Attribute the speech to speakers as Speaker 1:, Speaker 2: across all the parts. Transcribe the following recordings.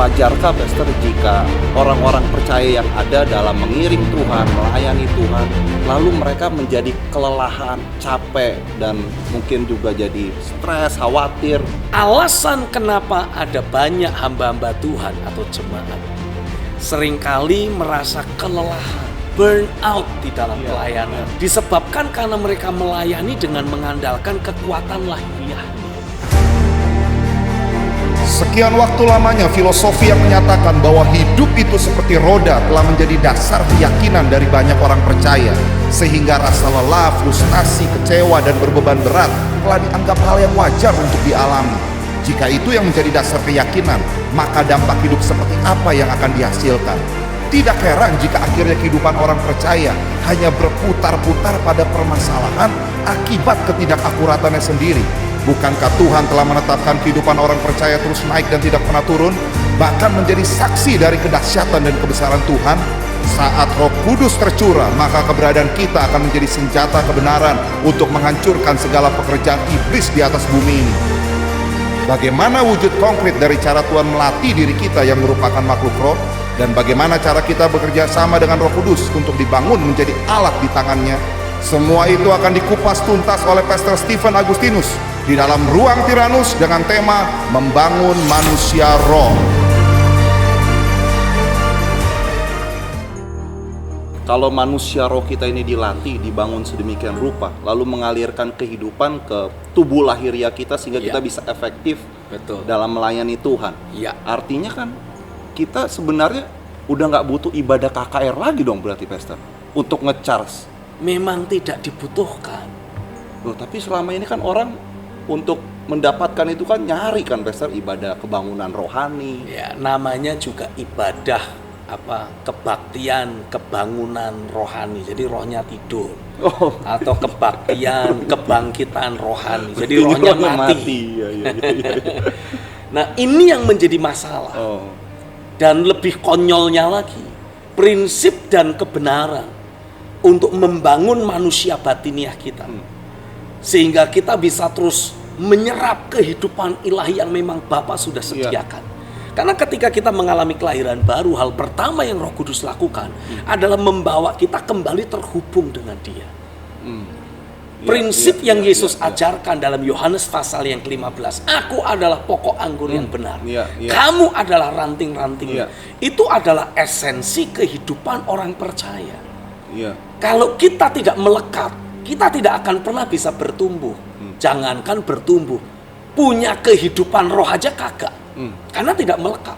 Speaker 1: wajarkah Pastor jika orang-orang percaya yang ada dalam mengiring Tuhan, melayani Tuhan, lalu mereka menjadi kelelahan, capek, dan mungkin juga jadi stres, khawatir?
Speaker 2: Alasan kenapa ada banyak hamba-hamba Tuhan atau jemaat seringkali merasa kelelahan, burn out di dalam pelayanan, disebabkan karena mereka melayani dengan mengandalkan kekuatan lahiriah.
Speaker 3: Sekian waktu lamanya filosofi yang menyatakan bahwa hidup itu seperti roda telah menjadi dasar keyakinan dari banyak orang percaya, sehingga rasa lelah, frustasi, kecewa, dan berbeban berat telah dianggap hal yang wajar untuk dialami. Jika itu yang menjadi dasar keyakinan, maka dampak hidup seperti apa yang akan dihasilkan? Tidak heran jika akhirnya kehidupan orang percaya hanya berputar-putar pada permasalahan akibat ketidakakuratannya sendiri. Bukankah Tuhan telah menetapkan kehidupan orang percaya terus naik dan tidak pernah turun, bahkan menjadi saksi dari kedahsyatan dan kebesaran Tuhan? Saat Roh Kudus tercurah, maka keberadaan kita akan menjadi senjata kebenaran untuk menghancurkan segala pekerjaan iblis di atas bumi ini. Bagaimana wujud konkret dari cara Tuhan melatih diri kita yang merupakan makhluk roh, dan bagaimana cara kita bekerja sama dengan Roh Kudus untuk dibangun menjadi alat di tangannya? Semua itu akan dikupas tuntas oleh Pastor Stephen Agustinus di dalam Ruang Tiranus dengan tema Membangun Manusia Roh.
Speaker 1: Kalau manusia roh kita ini dilatih, dibangun sedemikian rupa, lalu mengalirkan kehidupan ke tubuh lahiriah kita sehingga kita bisa efektif dalam melayani Tuhan. Artinya kan kita sebenarnya udah nggak butuh ibadah KKR lagi dong berarti, Pastor, untuk nge-charge.
Speaker 2: Memang tidak dibutuhkan.
Speaker 1: Loh, tapi selama ini kan orang untuk mendapatkan itu kan nyari kan, Pastor, ibadah kebangunan rohani.
Speaker 2: Ya, namanya juga ibadah kebaktian, kebangunan rohani. Jadi rohnya tidur. Atau kebaktian, kebangkitan rohani. Jadi rohnya mati.
Speaker 1: Ya.
Speaker 2: Nah, ini yang menjadi masalah. Dan lebih konyolnya lagi, prinsip dan kebenaran untuk membangun manusia batiniah kita. Sehingga kita bisa terus menyerap kehidupan ilahi yang memang Bapa sudah sediakan. Karena ketika kita mengalami kelahiran baru, hal pertama yang Roh Kudus lakukan adalah membawa kita kembali terhubung dengan Dia. Prinsip yang Yesus ajarkan dalam Yohanes pasal yang ke-15, aku adalah pokok anggur yang benar, kamu adalah ranting-ranting. Itu adalah esensi kehidupan orang percaya. Kalau kita tidak melekat, kita tidak akan pernah bisa bertumbuh. Jangankan bertumbuh, punya kehidupan roh aja kagak, karena tidak melekat.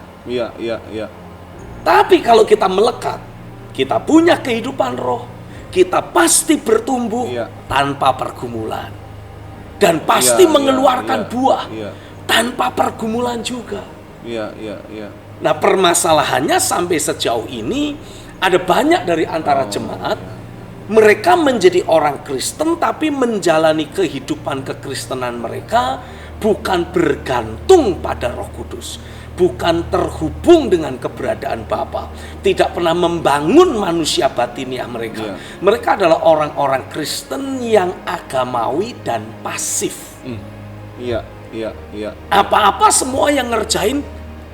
Speaker 2: Tapi kalau kita melekat, kita punya kehidupan roh, kita pasti bertumbuh tanpa pergumulan, dan pasti mengeluarkan buah tanpa pergumulan juga. Nah, permasalahannya sampai sejauh ini ada banyak dari antara jemaat, mereka menjadi orang Kristen tapi menjalani kehidupan kekristenan mereka bukan bergantung pada Roh Kudus, bukan terhubung dengan keberadaan Bapa, tidak pernah membangun manusia batiniah mereka. Mereka adalah orang-orang Kristen yang agamawi dan pasif. Apa-apa semua yang ngerjain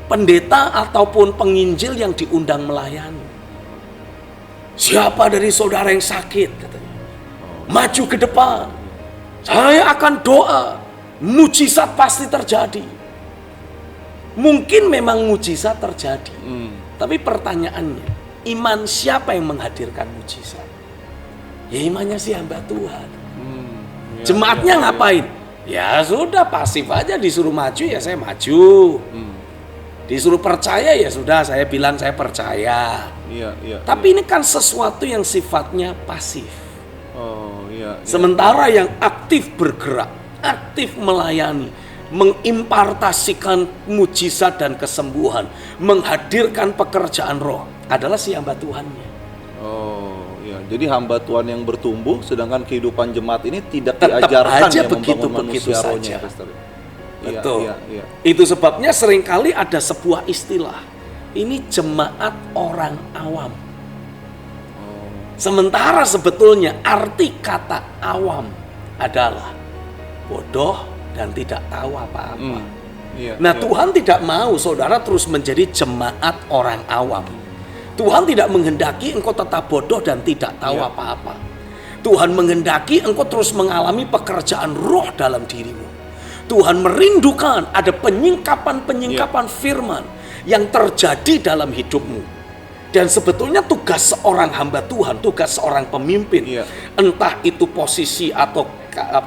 Speaker 2: pendeta ataupun penginjil yang diundang melayani. Siapa dari saudara yang sakit, katanya, maju ke depan, saya akan doa, mujizat pasti terjadi. Mungkin memang mujizat terjadi, tapi pertanyaannya, iman siapa yang menghadirkan mujizat? Ya imannya si hamba Tuhan. Jemaatnya ngapain? Ya sudah, pasif aja, disuruh maju ya saya maju. Disuruh percaya ya sudah, saya bilang saya percaya. Tapi ini kan sesuatu yang sifatnya pasif. Sementara yang aktif bergerak, aktif melayani, mengimpartasikan mujizat dan kesembuhan, menghadirkan pekerjaan roh adalah si hamba Tuhannya.
Speaker 1: Jadi hamba Tuhan yang bertumbuh, sedangkan kehidupan jemaat ini tidak
Speaker 2: tetap
Speaker 1: diajarkan
Speaker 2: aja
Speaker 1: ya
Speaker 2: begitu
Speaker 1: saja.
Speaker 2: Betul. Itu sebabnya seringkali ada sebuah istilah, ini jemaat orang awam. Sementara sebetulnya arti kata awam adalah bodoh dan tidak tahu apa-apa. Nah, Tuhan tidak mau saudara terus menjadi jemaat orang awam. Tuhan tidak menghendaki engkau tetap bodoh dan tidak tahu apa-apa. Tuhan menghendaki engkau terus mengalami pekerjaan roh dalam dirimu. Tuhan merindukan ada penyingkapan firman yang terjadi dalam hidupmu. Dan sebetulnya tugas seorang hamba Tuhan, tugas seorang pemimpin, entah itu posisi atau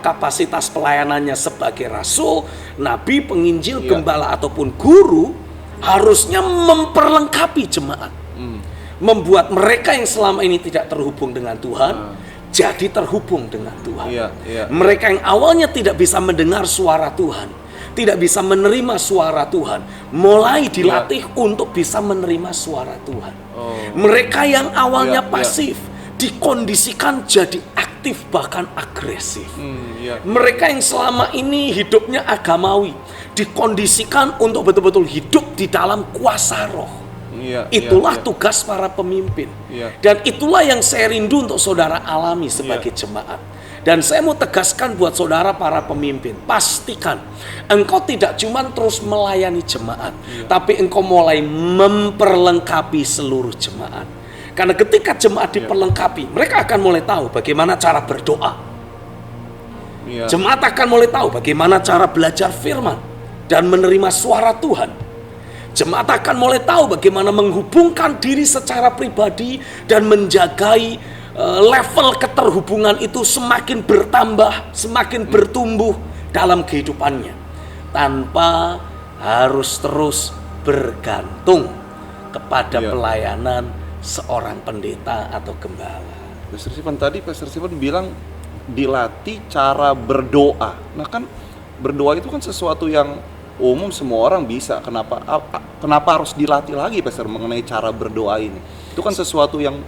Speaker 2: kapasitas pelayanannya sebagai rasul, nabi, penginjil, gembala ataupun guru, harusnya memperlengkapi jemaat. Membuat mereka yang selama ini tidak terhubung dengan Tuhan jadi terhubung dengan Tuhan. Mereka yang awalnya tidak bisa mendengar suara Tuhan, tidak bisa menerima suara Tuhan, mulai dilatih untuk bisa menerima suara Tuhan. Mereka yang awalnya pasif dikondisikan jadi aktif bahkan agresif. Mereka yang selama ini hidupnya agamawi dikondisikan untuk betul-betul hidup di dalam kuasa roh. Itulah tugas para pemimpin. Dan itulah yang saya rindu untuk saudara alami sebagai jemaat. Dan saya mau tegaskan buat saudara para pemimpin, pastikan engkau tidak cuma terus melayani jemaat, tapi engkau mulai memperlengkapi seluruh jemaat. Karena ketika jemaat diperlengkapi, mereka akan mulai tahu bagaimana cara berdoa. Jemaat akan mulai tahu bagaimana cara belajar firman dan menerima suara Tuhan. Jemaat akan mulai tahu bagaimana menghubungkan diri secara pribadi dan menjagai level keterhubungan itu semakin bertambah, semakin bertumbuh dalam kehidupannya, tanpa harus terus bergantung kepada pelayanan seorang pendeta atau gembala.
Speaker 1: Pastor Stephen tadi, Pastor Stephen bilang dilatih cara berdoa. Nah kan berdoa itu kan sesuatu yang umum semua orang bisa. Kenapa harus dilatih lagi, Pastor, mengenai cara berdoa ini? Itu kan sesuatu yang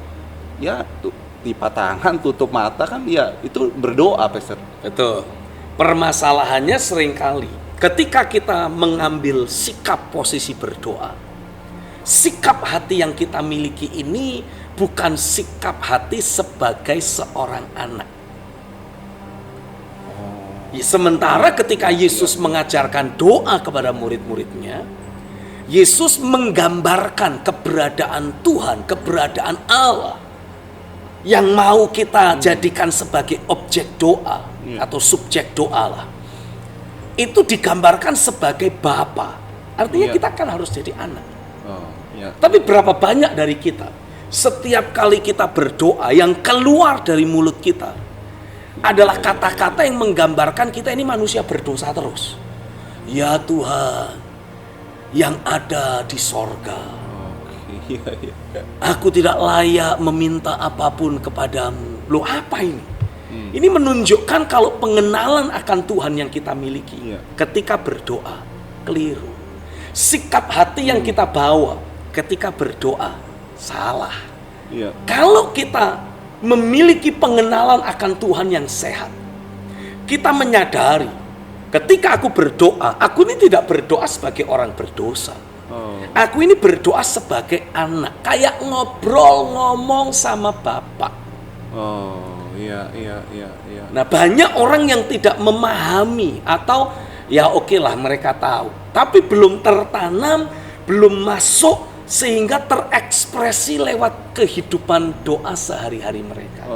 Speaker 1: lipat tangan, tutup mata kan, itu berdoa, Pastor.
Speaker 2: Betul. Permasalahannya seringkali ketika kita mengambil sikap posisi berdoa, sikap hati yang kita miliki ini bukan sikap hati sebagai seorang anak. Sementara ketika Yesus mengajarkan doa kepada murid-muridnya, Yesus menggambarkan keberadaan Tuhan, keberadaan Allah yang mau kita jadikan sebagai objek doa atau subjek doa lah. Itu digambarkan sebagai Bapa. Artinya kita kan harus jadi anak. Tapi berapa banyak dari kita setiap kali kita berdoa yang keluar dari mulut kita adalah kata-kata yang menggambarkan kita ini manusia berdosa terus. Ya Tuhan yang ada di sorga, aku tidak layak meminta apapun kepadamu. Loh, apa ini? Ini menunjukkan kalau pengenalan akan Tuhan yang kita miliki ketika berdoa keliru. Sikap hati yang kita bawa ketika berdoa salah. Kalau kita memiliki pengenalan akan Tuhan yang sehat, kita menyadari ketika aku berdoa, aku ini tidak berdoa sebagai orang berdosa. Aku ini berdoa sebagai anak, kayak ngomong sama Bapak. Nah, banyak orang yang tidak memahami atau oke lah mereka tahu, tapi belum tertanam, belum masuk sehingga terekspresi lewat kehidupan doa sehari-hari mereka.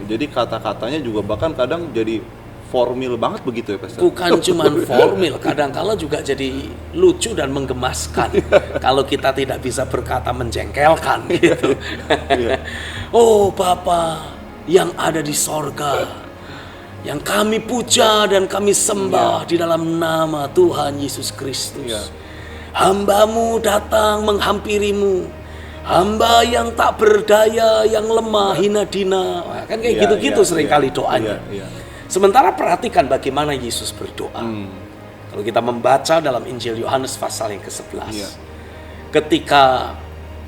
Speaker 1: Jadi kata-katanya juga bahkan kadang jadi formil banget begitu ya, Pastor?
Speaker 2: Bukan cuma formil, kadang-kala juga jadi lucu dan menggemaskan. Kalau kita tidak bisa berkata menjengkelkan gitu. Oh Bapa yang ada di sorga, yang kami puja dan kami sembah di dalam nama Tuhan Yesus Kristus. Hamba-Mu datang menghampirimu, hamba yang tak berdaya, yang lemah, hina dina. Kan kayak gitu-gitu seringkali doanya. Sementara perhatikan bagaimana Yesus berdoa. Kalau kita membaca dalam Injil Yohanes pasal yang ke-11. Ketika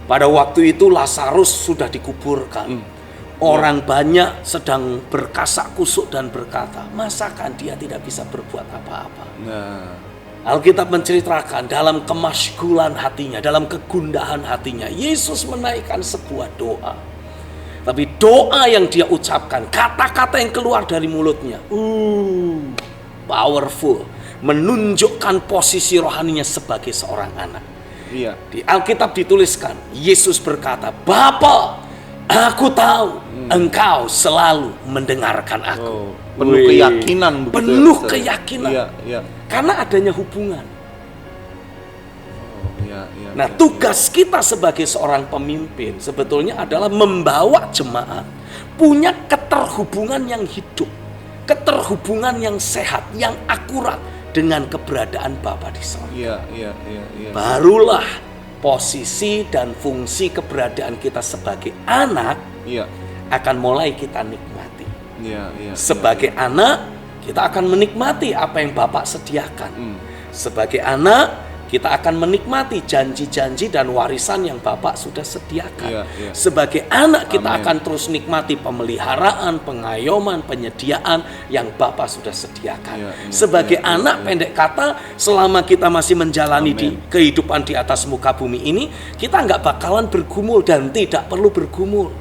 Speaker 2: pada waktu itu Lazarus sudah dikuburkan. Orang banyak sedang berkasak kusuk dan berkata, masakan dia tidak bisa berbuat apa-apa? Alkitab menceritakan dalam kemasygulan hatinya, dalam kegundahan hatinya, Yesus menaikkan sebuah doa. Tapi doa yang dia ucapkan, kata-kata yang keluar dari mulutnya, powerful. menunjukkan posisi rohaninya sebagai seorang anak.
Speaker 1: Iya.
Speaker 2: Di Alkitab dituliskan, Yesus berkata, Bapa, aku tahu engkau selalu mendengarkan aku.
Speaker 1: Penuh keyakinan begitu.
Speaker 2: Penuh keyakinan.
Speaker 1: Iya, iya.
Speaker 2: Karena adanya hubungan.
Speaker 1: Iya, iya.
Speaker 2: Nah, tugas kita sebagai seorang pemimpin sebetulnya adalah membawa jemaat punya keterhubungan yang hidup, keterhubungan yang sehat, yang akurat dengan keberadaan Bapa di sorga.
Speaker 1: Iya, iya, iya, iya.
Speaker 2: Barulah posisi dan fungsi keberadaan kita sebagai anak akan mulai kita nikmati.
Speaker 1: Iya, iya.
Speaker 2: Sebagai anak, kita akan menikmati apa yang Bapak sediakan. Sebagai anak, kita akan menikmati janji-janji dan warisan yang Bapak sudah sediakan. Sebagai anak, kita akan terus nikmati pemeliharaan, pengayoman, penyediaan yang Bapak sudah sediakan. Sebagai anak, pendek kata, selama kita masih menjalani di kehidupan di atas muka bumi ini, kita nggak bakalan bergumul dan tidak perlu bergumul.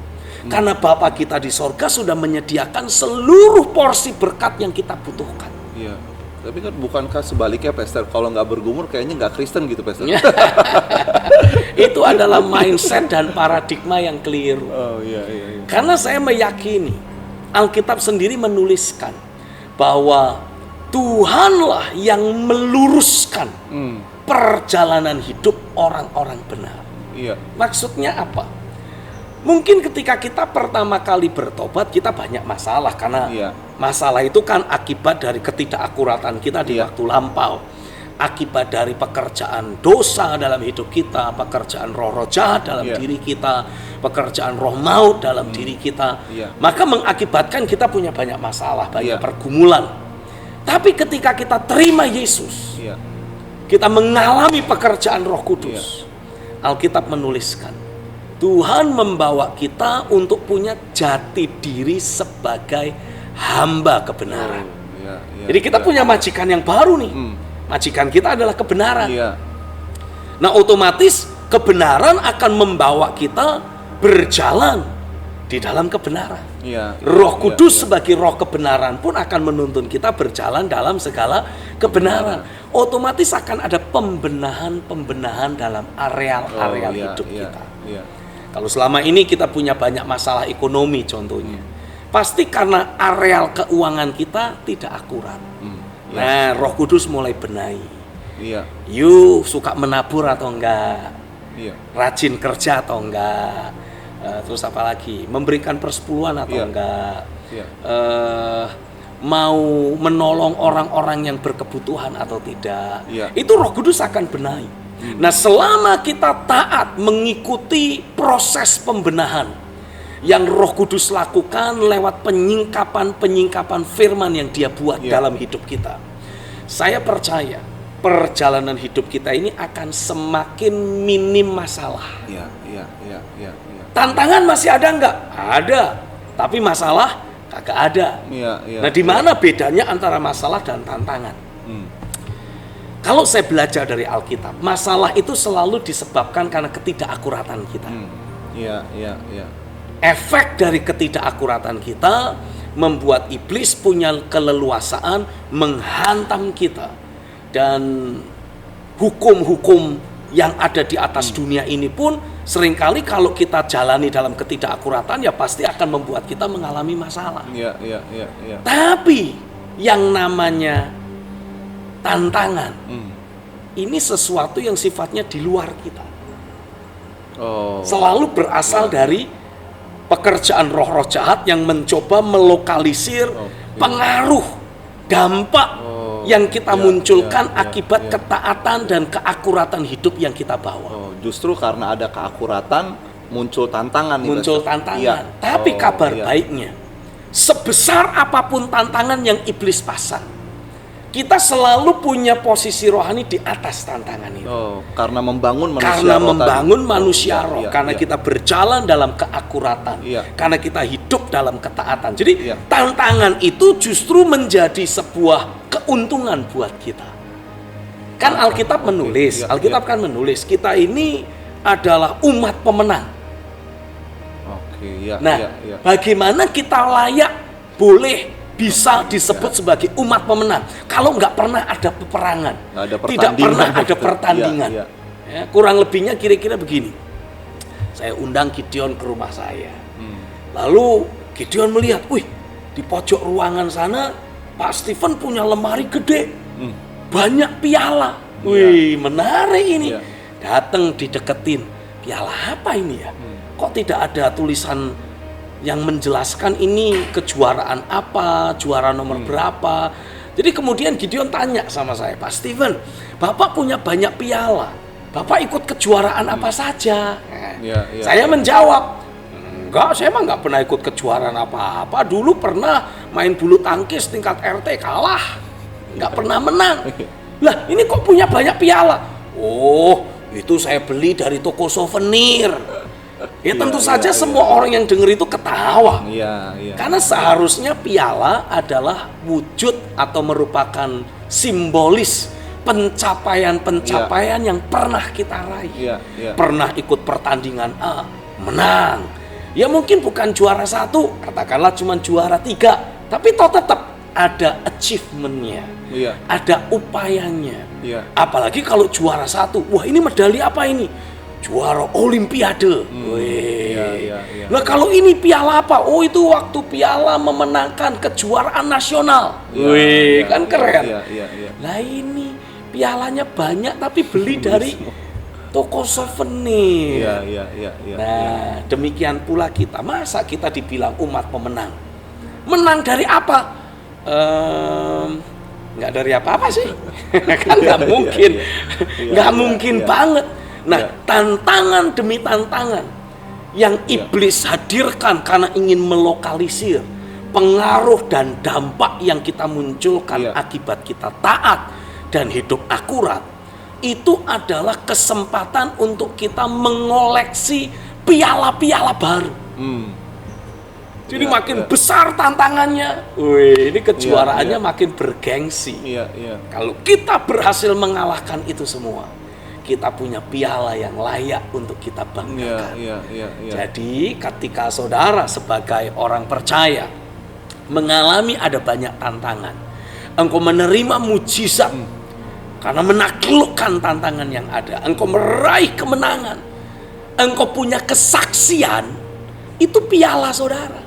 Speaker 2: Karena Bapa kita di sorga sudah menyediakan seluruh porsi berkat yang kita butuhkan.
Speaker 1: Iya. Tapi kan bukankah sebaliknya, Pastor? Kalau nggak bergumul kayaknya nggak Kristen gitu, Pastor.
Speaker 2: Itu adalah mindset dan paradigma yang keliru.
Speaker 1: Oh, iya, iya, iya.
Speaker 2: Karena saya meyakini Alkitab sendiri menuliskan bahwa Tuhanlah yang meluruskan perjalanan hidup orang-orang benar.
Speaker 1: Iya.
Speaker 2: Maksudnya apa? Mungkin ketika kita pertama kali bertobat, kita banyak masalah. Karena masalah itu kan akibat dari ketidakakuratan kita di waktu lampau. Akibat dari pekerjaan dosa dalam hidup kita, pekerjaan roh-roh jahat dalam diri kita, pekerjaan roh maut dalam diri kita. Maka mengakibatkan kita punya banyak masalah, banyak pergumulan. Tapi ketika kita terima Yesus, kita mengalami pekerjaan Roh Kudus. Alkitab menuliskan, Tuhan membawa kita untuk punya jati diri sebagai hamba kebenaran. Jadi kita punya majikan yang baru nih. Majikan kita adalah kebenaran. Nah, otomatis kebenaran akan membawa kita berjalan di dalam kebenaran. Roh Kudus sebagai roh kebenaran pun akan menuntun kita berjalan dalam segala kebenaran. Otomatis akan ada pembenahan dalam areal-areal hidup kita. Kalau selama ini kita punya banyak masalah ekonomi contohnya, pasti karena areal keuangan kita tidak akurat. Nah, Roh Kudus mulai benahi. You suka menabur atau enggak? Rajin kerja atau enggak? Terus apa lagi? Memberikan persepuluhan atau enggak? Mau menolong orang-orang yang berkebutuhan atau tidak? Itu Roh Kudus akan benahi. Nah, selama kita taat mengikuti proses pembenahan yang Roh Kudus lakukan lewat penyingkapan firman yang Dia buat dalam hidup kita, saya percaya perjalanan hidup kita ini akan semakin minim masalah. Tantangan masih ada enggak? Ada, tapi masalah kagak ada. Nah, di mana bedanya antara masalah dan tantangan? Kalau saya belajar dari Alkitab, masalah itu selalu disebabkan karena ketidakakuratan kita. Efek dari ketidakakuratan kita membuat iblis punya keleluasaan menghantam kita. Dan hukum-hukum yang ada di atas dunia ini pun seringkali kalau kita jalani dalam ketidakakuratan, ya pasti akan membuat kita mengalami masalah. Tapi yang namanya tantangan ini sesuatu yang sifatnya di luar kita. Selalu berasal dari pekerjaan roh-roh jahat yang mencoba melokalisir pengaruh, dampak yang kita munculkan akibat ketaatan dan keakuratan hidup yang kita bawa.
Speaker 1: Justru karena ada keakuratan muncul tantangan.
Speaker 2: Tapi kabar baiknya, sebesar apapun tantangan yang iblis pasang, kita selalu punya posisi rohani di atas tantangan itu.
Speaker 1: Karena membangun manusia
Speaker 2: karena membangun manusia roh. Karena kita berjalan dalam keakuratan. Karena kita hidup dalam ketaatan. Jadi tantangan itu justru menjadi sebuah keuntungan buat kita. Kan Alkitab menulis, Alkitab kan menulis kita ini adalah umat pemenang. Bagaimana kita layak boleh bisa disebut sebagai umat pemenang kalau nggak pernah ada peperangan, tidak pernah ada pertandingan. Ya, kurang lebihnya kira-kira begini. Saya undang Gideon ke rumah saya. Lalu Gideon melihat, wih, di pojok ruangan sana Pak Stephen punya lemari gede, banyak piala. Wih, menarik ini. Datang dideketin, piala apa ini ya? Kok tidak ada tulisan yang menjelaskan ini kejuaraan apa, juara nomor berapa. Jadi kemudian Gideon tanya sama saya, Pak Stephen, Bapak punya banyak piala, Bapak ikut kejuaraan apa saja? Saya menjawab, enggak, saya emang nggak pernah ikut kejuaraan apa-apa. Dulu pernah main bulu tangkis tingkat RT, kalah, nggak pernah menang. Lah, ini kok punya banyak piala? Oh, itu saya beli dari toko souvenir. Ya tentu saja semua orang yang dengar itu ketawa. Karena seharusnya piala adalah wujud atau merupakan simbolis pencapaian-pencapaian yang pernah kita raih. Pernah ikut pertandingan A, menang. Ya mungkin bukan juara 1, katakanlah cuma juara 3, tapi toh tetap ada achievementnya, ada upayanya. Apalagi kalau juara 1, wah ini medali apa ini? Juara Olimpiade. Nah kalau ini piala apa? Oh itu waktu piala memenangkan kejuaraan nasional. Kan keren. Nah ini pialanya banyak tapi beli dari toko souvenir. Nah demikian pula kita. Masa kita dibilang umat pemenang? Menang dari apa? Nggak dari apa-apa sih. Kan nggak mungkin. Nggak mungkin banget. Nah, tantangan demi tantangan yang iblis hadirkan karena ingin melokalisir pengaruh dan dampak yang kita munculkan akibat kita taat dan hidup akurat, itu adalah kesempatan untuk kita mengoleksi piala-piala baru. Jadi makin besar tantangannya, ini kejuaraannya makin bergengsi. Kalau kita berhasil mengalahkan itu semua, kita punya piala yang layak untuk kita banggakan. Jadi ketika saudara sebagai orang percaya mengalami ada banyak tantangan, engkau menerima mujizat karena menaklukkan tantangan yang ada, engkau meraih kemenangan, engkau punya kesaksian, itu piala saudara.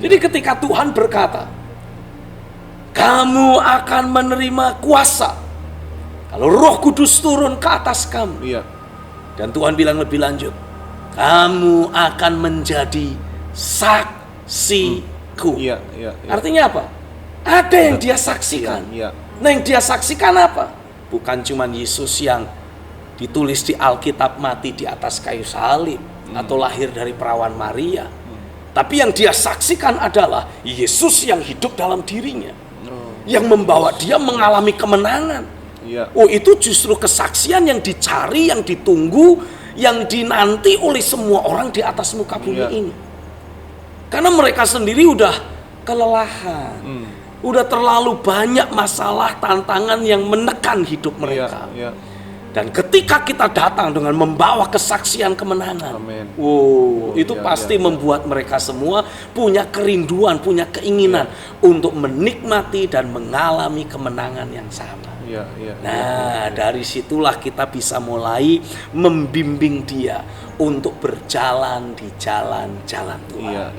Speaker 2: Jadi ketika Tuhan berkata, kamu akan menerima kuasa kalau Roh Kudus turun ke atas kamu. Dan Tuhan bilang lebih lanjut, kamu akan menjadi saksiku. Artinya apa? Ada yang dia saksikan. Nah yang dia saksikan apa? Bukan cuma Yesus yang ditulis di Alkitab mati di atas kayu salib atau lahir dari perawan Maria. Tapi yang dia saksikan adalah Yesus yang hidup dalam dirinya, yang membawa dia mengalami kemenangan. Oh itu justru kesaksian yang dicari, yang ditunggu, yang dinanti oleh semua orang di atas muka bumi ini. Karena mereka sendiri udah kelelahan, udah terlalu banyak masalah, tantangan yang menekan hidup mereka. Dan ketika kita datang dengan membawa kesaksian kemenangan, itu pasti membuat mereka semua punya kerinduan, punya keinginan untuk menikmati dan mengalami kemenangan yang sama. Dari situlah kita bisa mulai membimbing dia untuk berjalan di jalan-jalan Tuhan.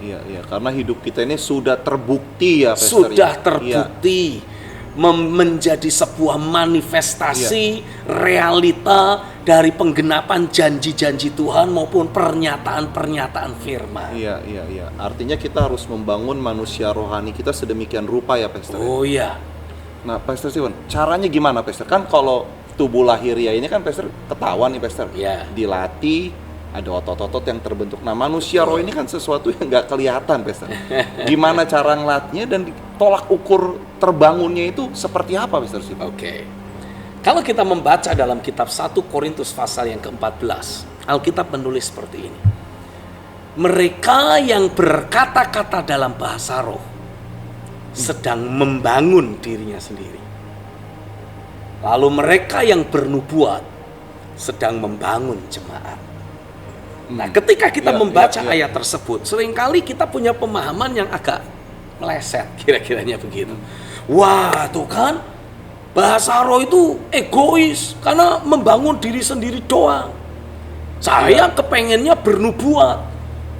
Speaker 1: Karena hidup kita ini sudah terbukti ya, Pastor.
Speaker 2: Sudah terbukti menjadi sebuah manifestasi realita dari penggenapan janji-janji Tuhan maupun pernyataan-pernyataan firman.
Speaker 1: Artinya kita harus membangun manusia rohani kita sedemikian rupa ya, Pastor. Nah, Pastor Stephen, caranya gimana, Pastor? Kan kalau tubuh lahiriah ini kan, Pastor, ketahuan nih, Pastor. Dilatih, ada otot-otot yang terbentuk. Nah, manusia roh ini kan sesuatu yang nggak kelihatan, Pastor. Gimana cara ngelatihnya dan tolak ukur terbangunnya itu seperti apa, Pastor Stephen?
Speaker 2: Kalau kita membaca dalam kitab 1 Korintus pasal yang ke-14, Alkitab menulis seperti ini. Mereka yang berkata-kata dalam bahasa roh sedang membangun dirinya sendiri. Lalu mereka yang bernubuat sedang membangun jemaat. Nah, ketika kita membaca ayat tersebut, seringkali kita punya pemahaman yang agak meleset, kira-kiranya begitu. Wah, tuh kan, bahasa roh itu egois karena membangun diri sendiri doang. Saya kepengennya bernubuat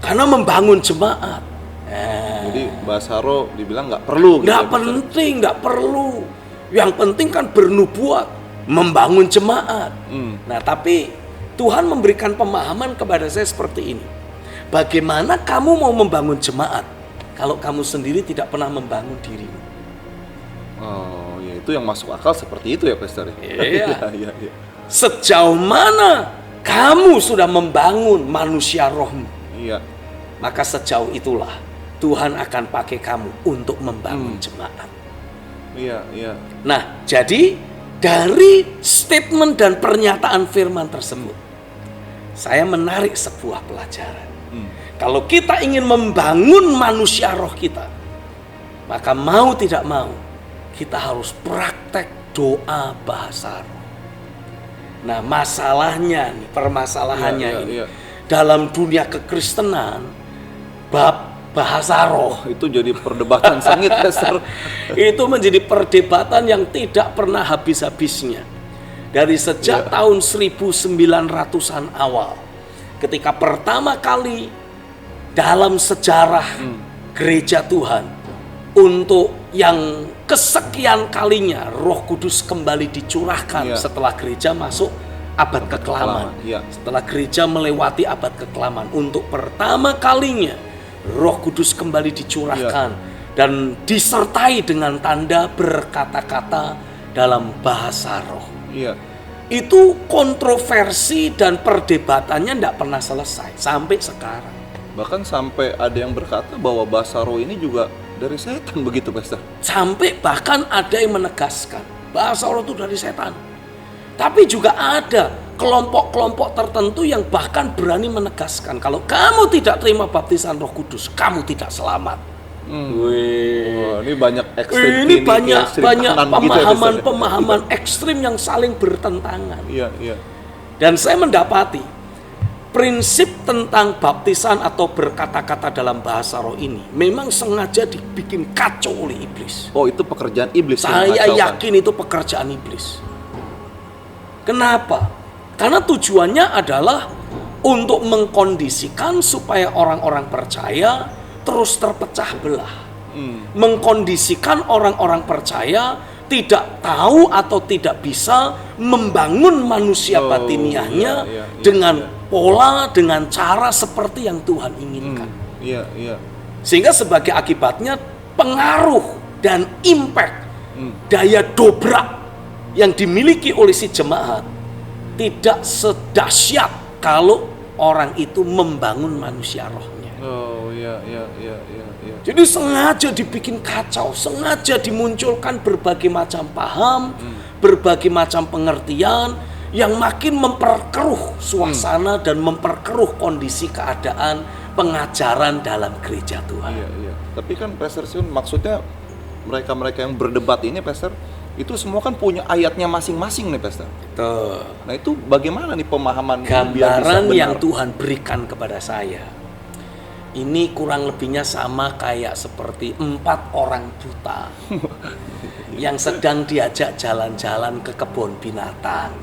Speaker 2: karena membangun jemaat.
Speaker 1: Jadi bahasa roh dibilang nggak perlu.
Speaker 2: Nggak penting, nggak perlu. Yang penting kan bernubuat, membangun jemaat. Nah, tapi Tuhan memberikan pemahaman kepada saya seperti ini. Bagaimana kamu mau membangun jemaat kalau kamu sendiri tidak pernah membangun dirimu?
Speaker 1: Oh, ya itu yang masuk akal seperti itu ya, Pastor.
Speaker 2: Iya.
Speaker 1: Iya.
Speaker 2: Sejauh mana kamu sudah membangun manusia rohmu?
Speaker 1: Iya.
Speaker 2: Maka sejauh itulah Tuhan akan pakai kamu untuk membangun jemaat.
Speaker 1: Iya.
Speaker 2: Nah, jadi dari statement dan pernyataan firman tersebut, saya menarik sebuah pelajaran. Kalau kita ingin membangun manusia roh kita, maka mau tidak mau, kita harus praktek doa bahasa roh. Nah, masalahnya nih, permasalahannya ini, dalam dunia kekristenan, bab bahasa roh
Speaker 1: itu jadi perdebatan sengit, Pastor.
Speaker 2: Itu menjadi perdebatan yang tidak pernah habis-habisnya. Dari sejak tahun 1900-an awal, ketika pertama kali dalam sejarah gereja Tuhan, untuk yang kesekian kalinya Roh Kudus kembali dicurahkan setelah gereja masuk abad kekelaman. Setelah gereja melewati abad kekelaman, untuk pertama kalinya Roh Kudus kembali dicurahkan dan disertai dengan tanda berkata-kata dalam bahasa roh. Itu kontroversi dan perdebatannya tidak pernah selesai sampai sekarang.
Speaker 1: Bahkan sampai ada yang berkata bahwa bahasa roh ini juga dari setan, begitu, Pastor.
Speaker 2: Sampai bahkan ada yang menegaskan bahasa roh itu dari setan. Tapi juga ada kelompok-kelompok tertentu yang bahkan berani menegaskan kalau kamu tidak terima baptisan Roh Kudus, kamu tidak selamat.
Speaker 1: Wah, ini banyak ekstrim.
Speaker 2: Ini banyak pemahaman ekstrim yang saling bertentangan.
Speaker 1: Iya.
Speaker 2: Dan saya mendapati prinsip tentang baptisan atau berkata-kata dalam bahasa roh ini memang sengaja dibikin kacau oleh iblis.
Speaker 1: Oh, itu pekerjaan iblis.
Speaker 2: Saya yakin itu pekerjaan iblis. Kenapa? Karena tujuannya adalah untuk mengkondisikan supaya orang-orang percaya terus terpecah belah. Mengkondisikan orang-orang percaya tidak tahu atau tidak bisa membangun manusia batiniahnya dengan pola, dengan cara seperti yang Tuhan inginkan. Sehingga sebagai akibatnya pengaruh dan impact, daya dobrak yang dimiliki oleh si jemaat tidak sedahsyat kalau orang itu membangun manusia rohnya. Jadi sengaja dibikin kacau, sengaja dimunculkan berbagai macam paham, berbagai macam pengertian yang makin memperkeruh suasana dan memperkeruh kondisi keadaan pengajaran dalam gereja Tuhan.
Speaker 1: Tapi kan Pastor Sion, maksudnya mereka-mereka yang berdebat ini, Pastor, itu semua kan punya ayatnya masing-masing nih, Pastor.
Speaker 2: Betul.
Speaker 1: Nah, itu bagaimana nih pemahaman
Speaker 2: gambaran yang Tuhan berikan kepada saya? Ini kurang lebihnya sama kayak seperti 4 orang buta yang sedang diajak jalan-jalan ke kebun binatang.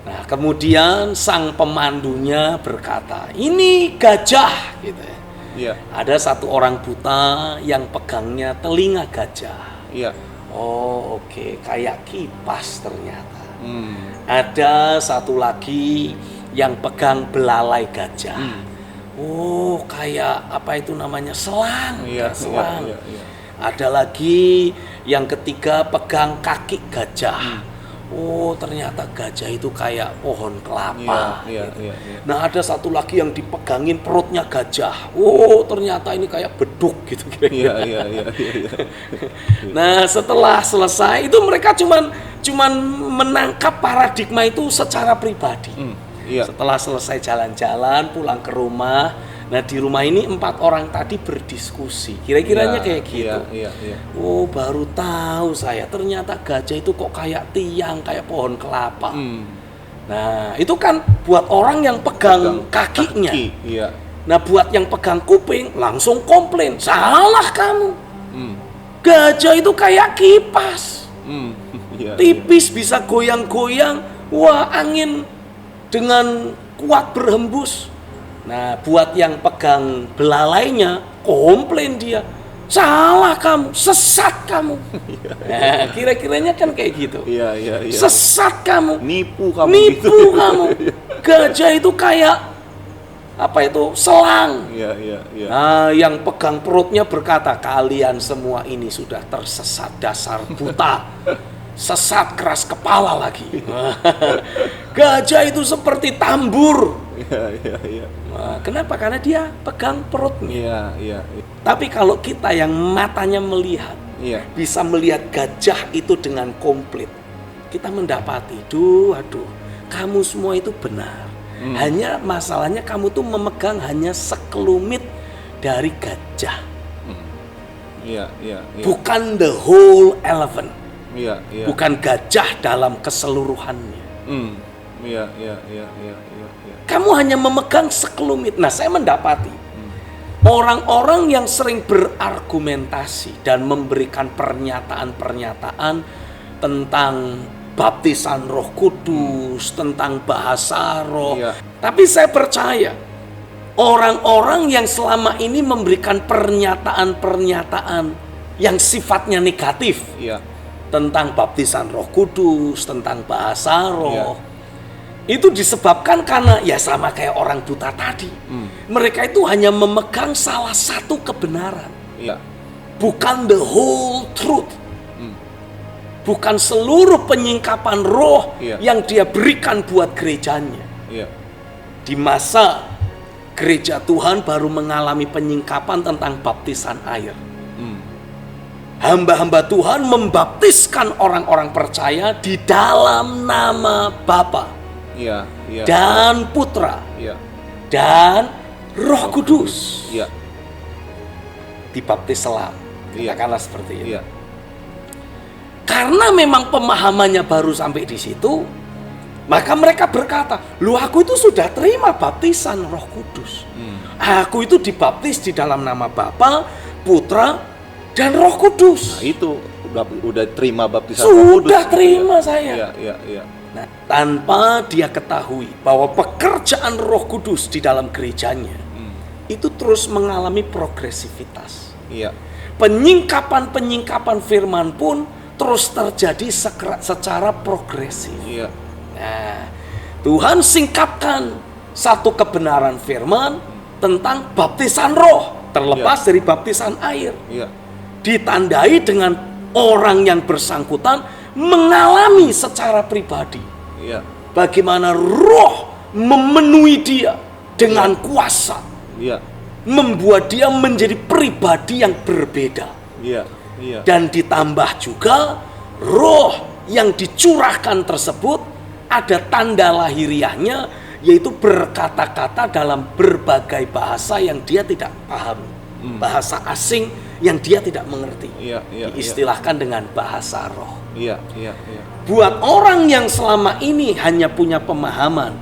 Speaker 2: Nah, kemudian sang pemandunya berkata, ini gajah, gitu ya. Ada satu orang buta yang pegangnya telinga gajah. Oh, oke, kayak kipas ternyata. Ada satu lagi yang pegang belalai gajah. Oh, kayak apa itu namanya, selang. Selang. Ada lagi yang ketiga pegang kaki gajah. Oh, ternyata gajah itu kayak pohon kelapa. Nah, ada satu lagi yang dipegangin perutnya gajah. Oh, ternyata ini kayak beduk gitu kira-kira. Nah, setelah selesai itu mereka cuman menangkap paradigma itu secara pribadi. Setelah selesai jalan-jalan pulang ke rumah, nah di rumah ini 4 orang tadi berdiskusi, kira-kiranya kayak gitu. Oh, baru tahu saya ternyata gajah itu kok kayak tiang, kayak pohon kelapa. Nah, itu kan buat orang yang pegang kakinya. Nah buat yang pegang kuping langsung komplain, salah kamu. Gajah itu kayak kipas, tipis bisa goyang-goyang, wah angin dengan kuat berhembus. Nah buat yang pegang belalainya komplain dia, salah kamu, sesat kamu. Nah, kira-kiranya kan kayak gitu. Sesat kamu,
Speaker 1: nipu kamu.
Speaker 2: Gajah itu kayak apa itu, selang. Nah, yang pegang perutnya berkata, kalian semua ini sudah tersesat, dasar buta, sesat keras kepala lagi. Gajah itu seperti tambur. Nah, kenapa? Karena dia pegang perutnya. Tapi kalau kita yang matanya melihat, bisa melihat gajah itu dengan komplit, kita mendapati, aduh, kamu semua itu benar. Hanya masalahnya kamu tuh memegang hanya sekelumit dari gajah. Bukan the whole elephant. Bukan gajah dalam keseluruhannya. Kamu hanya memegang sekelumit. Nah, saya mendapati orang-orang yang sering berargumentasi dan memberikan pernyataan-pernyataan tentang baptisan Roh Kudus, tentang bahasa roh. Tapi saya percaya orang-orang yang selama ini memberikan pernyataan-pernyataan yang sifatnya negatif tentang baptisan Roh Kudus, tentang bahasa roh, itu disebabkan karena ya sama kayak orang buta tadi. Mereka itu hanya memegang salah satu kebenaran, bukan the whole truth. Bukan seluruh penyingkapan roh yang dia berikan buat gerejanya. Di masa gereja Tuhan baru mengalami penyingkapan tentang baptisan air. Hamba-hamba Tuhan membaptiskan orang-orang percaya di dalam nama Bapa dan Putra dan Roh Kudus. Dibaptis selam. Katakanlah seperti itu. Karena memang pemahamannya baru sampai di situ, maka mereka berkata, "Loh, aku itu sudah terima baptisan Roh Kudus. Aku itu dibaptis di dalam nama Bapa, Putra, dan Roh Kudus."
Speaker 1: Nah, itu udah terima baptisan
Speaker 2: Roh
Speaker 1: Kudus.
Speaker 2: Sudah terima saya. Nah, tanpa dia ketahui bahwa pekerjaan Roh Kudus di dalam gerejanya itu terus mengalami progresivitas. Penyingkapan firman pun terus terjadi secara progresif. Nah, Tuhan singkapkan satu kebenaran firman tentang baptisan roh, terlepas dari baptisan air. Ditandai dengan orang yang bersangkutan mengalami secara pribadi bagaimana roh memenuhi dia dengan kuasa, membuat dia menjadi pribadi yang berbeda. Dan ditambah juga roh yang dicurahkan tersebut ada tanda lahiriahnya, yaitu berkata-kata dalam berbagai bahasa yang dia tidak paham, bahasa asing yang dia tidak mengerti. Diistilahkan dengan bahasa roh. Buat orang yang selama ini hanya punya pemahaman,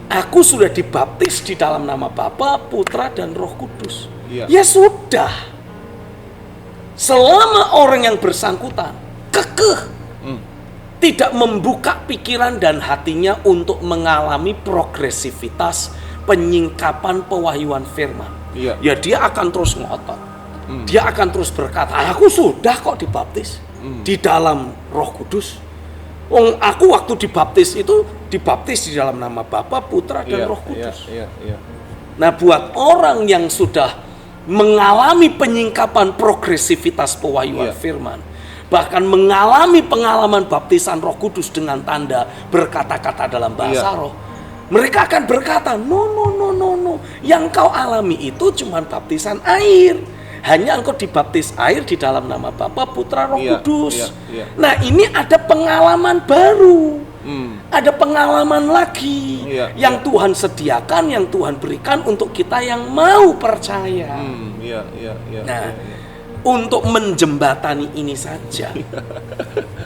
Speaker 2: aku sudah dibaptis di dalam nama Bapa, Putra, dan Roh Kudus. Ya sudah. Selama orang yang bersangkutan kekeh tidak membuka pikiran dan hatinya untuk mengalami progresivitas penyingkapan pewahyuan firman, ya dia akan terus ngotot. Dia akan terus berkata, aku sudah kok dibaptis di dalam Roh Kudus. Aku waktu dibaptis itu dibaptis di dalam nama Bapa, Putra, dan Roh Kudus. Nah, buat orang yang sudah mengalami penyingkapan progresivitas pewahyuan firman, bahkan mengalami pengalaman baptisan Roh Kudus dengan tanda berkata-kata dalam bahasa roh, mereka akan berkata, no, yang kau alami itu cuma baptisan air. Hanya engkau dibaptis air di dalam nama Bapa, Putra, Roh Kudus. Nah, ini ada pengalaman baru. Ada pengalaman lagi yang Tuhan sediakan, yang Tuhan berikan untuk kita yang mau percaya. Nah, untuk menjembatani ini saja,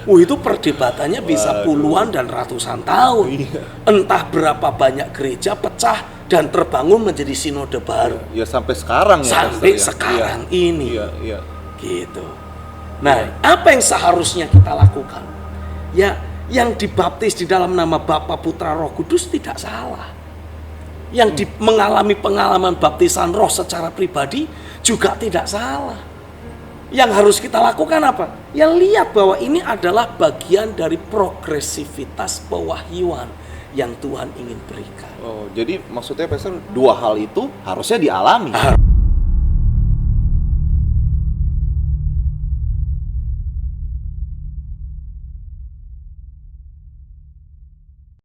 Speaker 2: itu perdebatannya bisa puluhan dan ratusan tahun. Entah berapa banyak gereja pecah dan terbangun menjadi sinode baru.
Speaker 1: Ya sampai sekarang ya.
Speaker 2: Sampai
Speaker 1: Pastor,
Speaker 2: sekarang ini.
Speaker 1: Iya.
Speaker 2: Gitu. Nah, apa yang seharusnya kita lakukan? Ya, yang dibaptis di dalam nama Bapa, Putra, Roh Kudus tidak salah. Yang mengalami pengalaman baptisan roh secara pribadi juga tidak salah. Yang harus kita lakukan apa? Ya lihat bahwa ini adalah bagian dari progresivitas pewahyuan yang Tuhan ingin berikan.
Speaker 1: Oh, jadi maksudnya Pastor, dua hal itu harusnya dialami.